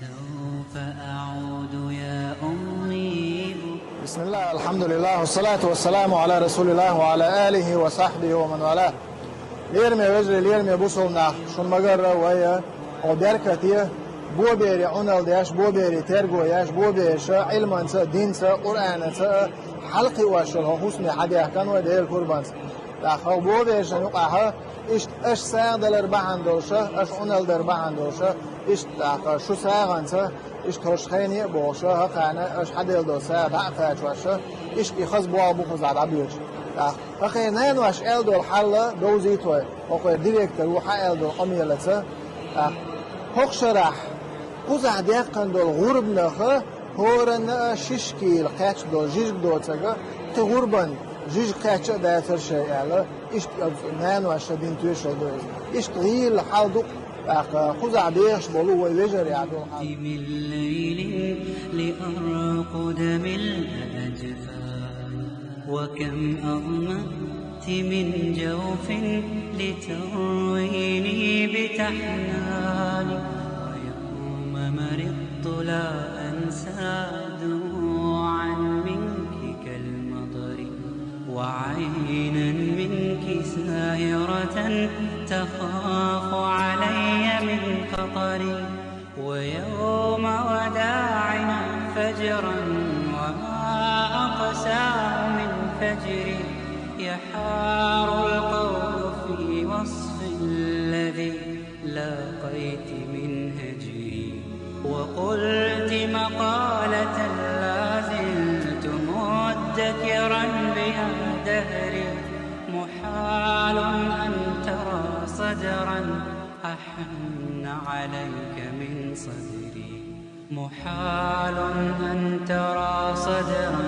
سوف أعود يا أمي. بسم الله، الحمد لله، والصلاة والسلام على رسول الله وعلى آله وصحبه ومن والاه. ليرمي وجري ليرمي بوصلنا شون مجرة ويا وبركتيه بو بيري عنال دياش بو بيري ترجو ياش بو بيرش علم سا دين سا قرآن سا حلقي واشل حسن حديث كان ودير القربان لا خو بو بيرش نقعها اش ساق دلر بهندوشه اش عنال در بهندوشه اش داخل شو ساقنسا اش توشخيني بوشه خانه اش حديل دوسا بعفاش وشه اش بيخز بو ابو خزعه بيوش فخير نين واش ال دول حل دوزي توي وخير ديريكتور وحا ال دول قميلته هوخشرح قوزع ديقن دول غرب نخه هورن ششكيل قاچ دول جيج دوتسا تغربن جيج قاچ دافر شيء على ايش نين واش دين تويش دول ايش غيل حالدو قوزع ديش بولو ويجر يعدو من ليل لأرقد من الأجفان وكم أغمأت من جوف لترويني بتحناني ويوم مرضت لا أنسى دموعا منك كالمطر وعينا منك ساهرة تخاف علي من خطري ويوم وداعنا فجرا وما أقسى من فجري يحار القول في وصف الذي لاقيت من هجري وقلت مقالة لا زلت مدكرا بها دهري محال أن ترى صدرا أحن عليك من صدري محال أن ترى صدرا